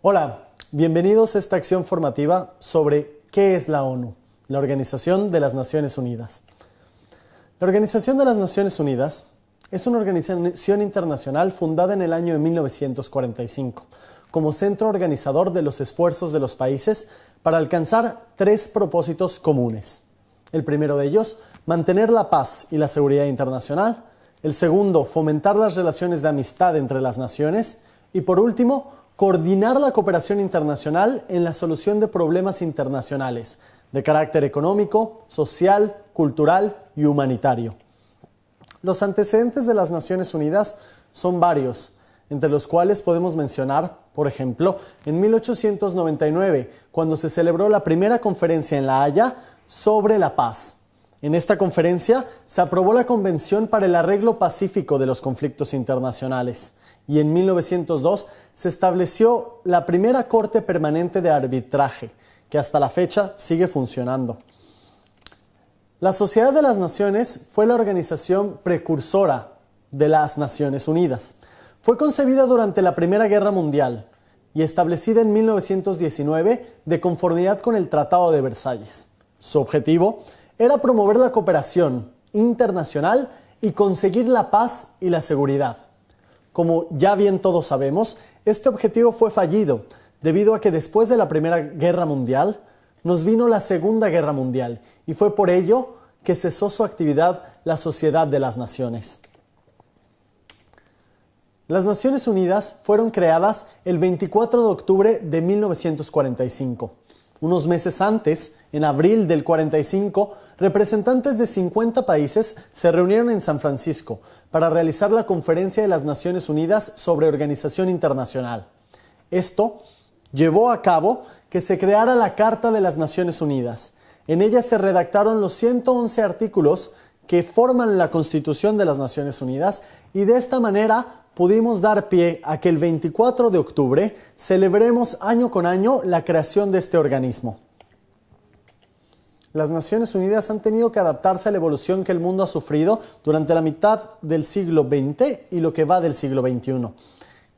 Hola, bienvenidos a esta acción formativa sobre qué es la ONU, la Organización de las Naciones Unidas. La Organización de las Naciones Unidas es una organización internacional fundada en el año de 1945 como centro organizador de los esfuerzos de los países para alcanzar tres propósitos comunes. El primero de ellos, mantener la paz y la seguridad internacional. El segundo, fomentar las relaciones de amistad entre las naciones. Y por último, coordinar la cooperación internacional en la solución de problemas internacionales de carácter económico, social, cultural y humanitario. Los antecedentes de las Naciones Unidas son varios, entre los cuales podemos mencionar, por ejemplo, en 1899, cuando se celebró la primera conferencia en La Haya sobre la paz. En esta conferencia se aprobó la Convención para el Arreglo Pacífico de los Conflictos Internacionales y en 1902 se estableció la primera Corte Permanente de Arbitraje, que hasta la fecha sigue funcionando. La Sociedad de las Naciones fue la organización precursora de las Naciones Unidas. Fue concebida durante la Primera Guerra Mundial y establecida en 1919 de conformidad con el Tratado de Versalles. Su objetivo era promover la cooperación internacional y conseguir la paz y la seguridad. Como ya bien todos sabemos, este objetivo fue fallido debido a que después de la Primera Guerra Mundial nos vino la Segunda Guerra Mundial y fue por ello que cesó su actividad la Sociedad de las Naciones. Las Naciones Unidas fueron creadas el 24 de octubre de 1945. Unos meses antes, en abril del 45, representantes de 50 países se reunieron en San Francisco para realizar la Conferencia de las Naciones Unidas sobre Organización Internacional. Esto llevó a cabo que se creara la Carta de las Naciones Unidas. En ella se redactaron los 111 artículos que forman la Constitución de las Naciones Unidas y de esta manera pudimos dar pie a que el 24 de octubre celebremos año con año la creación de este organismo. Las Naciones Unidas han tenido que adaptarse a la evolución que el mundo ha sufrido durante la mitad del siglo XX y lo que va del siglo XXI.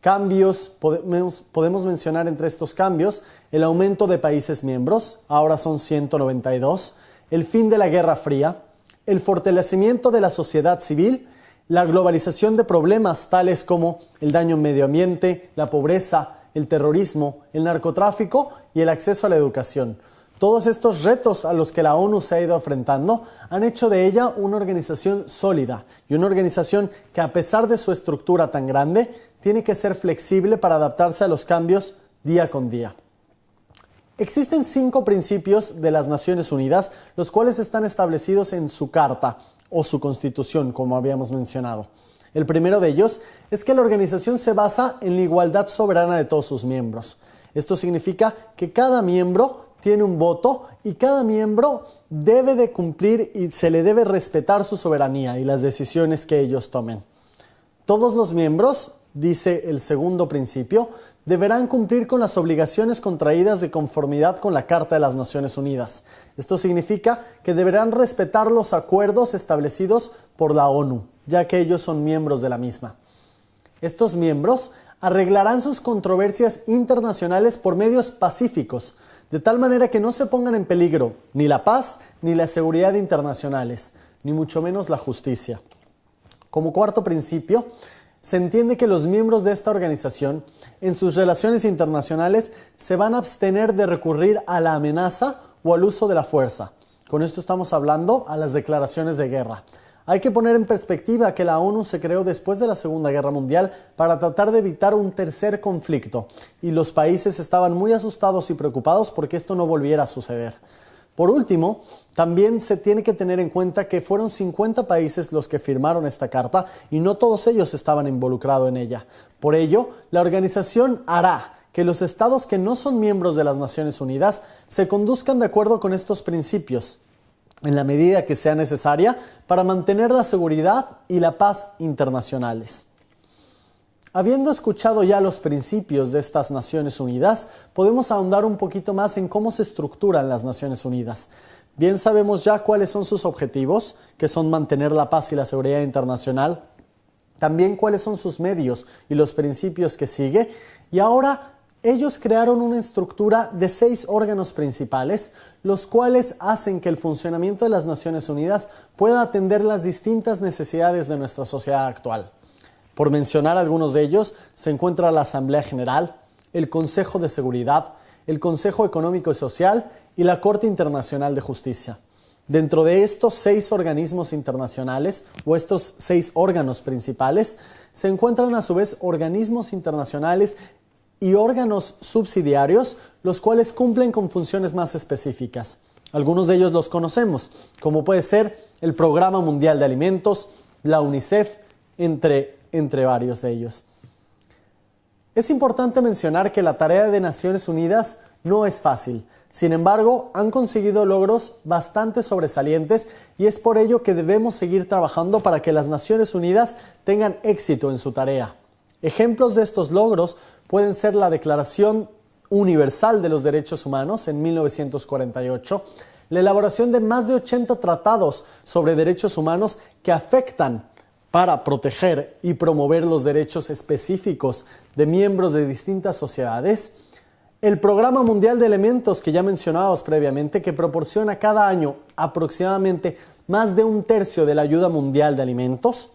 Cambios, podemos mencionar entre estos cambios el aumento de países miembros, ahora son 192, el fin de la Guerra Fría, el fortalecimiento de la sociedad civil, la globalización de problemas tales como el daño al medio ambiente, la pobreza, el terrorismo, el narcotráfico y el acceso a la educación. Todos estos retos a los que la ONU se ha ido enfrentando han hecho de ella una organización sólida y una organización que, a pesar de su estructura tan grande, tiene que ser flexible para adaptarse a los cambios día con día. Existen 5 principios de las Naciones Unidas, los cuales están establecidos en su Carta o su Constitución, como habíamos mencionado. El primero de ellos es que la organización se basa en la igualdad soberana de todos sus miembros. Esto significa que cada miembro tiene un voto y cada miembro debe de cumplir y se le debe respetar su soberanía y las decisiones que ellos tomen. Todos los miembros, dice el segundo principio, deberán cumplir con las obligaciones contraídas de conformidad con la Carta de las Naciones Unidas. Esto significa que deberán respetar los acuerdos establecidos por la ONU, ya que ellos son miembros de la misma. Estos miembros arreglarán sus controversias internacionales por medios pacíficos, de tal manera que no se pongan en peligro ni la paz ni la seguridad internacionales, ni mucho menos la justicia. Como cuarto principio, se entiende que los miembros de esta organización, en sus relaciones internacionales, se van a abstener de recurrir a la amenaza o al uso de la fuerza. Con esto estamos hablando a las declaraciones de guerra. Hay que poner en perspectiva que la ONU se creó después de la Segunda Guerra Mundial para tratar de evitar un tercer conflicto, y los países estaban muy asustados y preocupados porque esto no volviera a suceder. Por último, también se tiene que tener en cuenta que fueron 50 países los que firmaron esta carta y no todos ellos estaban involucrados en ella. Por ello, la organización hará que los estados que no son miembros de las Naciones Unidas se conduzcan de acuerdo con estos principios, en la medida que sea necesaria para mantener la seguridad y la paz internacionales. Habiendo escuchado ya los principios de estas Naciones Unidas, podemos ahondar un poquito más en cómo se estructuran las Naciones Unidas. Bien sabemos ya cuáles son sus objetivos, que son mantener la paz y la seguridad internacional, también cuáles son sus medios y los principios que sigue, y ahora Ellos crearon una estructura de 6 órganos principales, los cuales hacen que el funcionamiento de las Naciones Unidas pueda atender las distintas necesidades de nuestra sociedad actual. Por mencionar algunos de ellos, se encuentra la Asamblea General, el Consejo de Seguridad, el Consejo Económico y Social y la Corte Internacional de Justicia. Dentro de estos 6 organismos internacionales, o estos 6 órganos principales, se encuentran a su vez organismos internacionales y órganos subsidiarios, los cuales cumplen con funciones más específicas. Algunos de ellos los conocemos, como puede ser el Programa Mundial de Alimentos, la UNICEF, entre varios de ellos. Es importante mencionar que la tarea de Naciones Unidas no es fácil. Sin embargo, han conseguido logros bastante sobresalientes y es por ello que debemos seguir trabajando para que las Naciones Unidas tengan éxito en su tarea. Ejemplos de estos logros pueden ser la Declaración Universal de los Derechos Humanos en 1948, la elaboración de más de 80 tratados sobre derechos humanos que afectan para proteger y promover los derechos específicos de miembros de distintas sociedades, el Programa Mundial de Alimentos que ya mencionábamos previamente, que proporciona cada año aproximadamente más de 1/3 de la ayuda mundial de alimentos,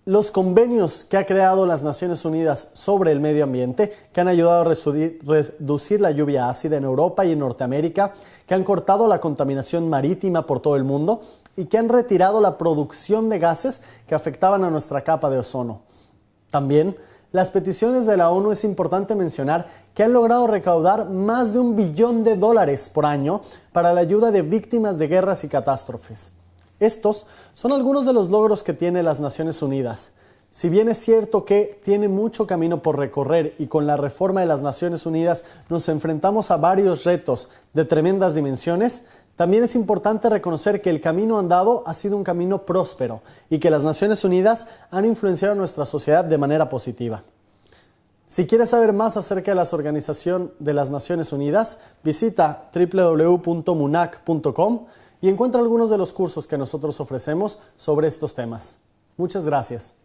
los convenios que ha creado las Naciones Unidas sobre el medio ambiente, que han ayudado a reducir la lluvia ácida en Europa y en Norteamérica, que han cortado la contaminación marítima por todo el mundo y que han retirado la producción de gases que afectaban a nuestra capa de ozono. También, las peticiones de la ONU es importante mencionar que han logrado recaudar más de $1 billón por año para la ayuda de víctimas de guerras y catástrofes. Estos son algunos de los logros que tiene las Naciones Unidas. Si bien es cierto que tiene mucho camino por recorrer y con la reforma de las Naciones Unidas nos enfrentamos a varios retos de tremendas dimensiones, también es importante reconocer que el camino andado ha sido un camino próspero y que las Naciones Unidas han influenciado a nuestra sociedad de manera positiva. Si quieres saber más acerca de la Organización de las Naciones Unidas, visita www.munac.com y encuentra algunos de los cursos que nosotros ofrecemos sobre estos temas. Muchas gracias.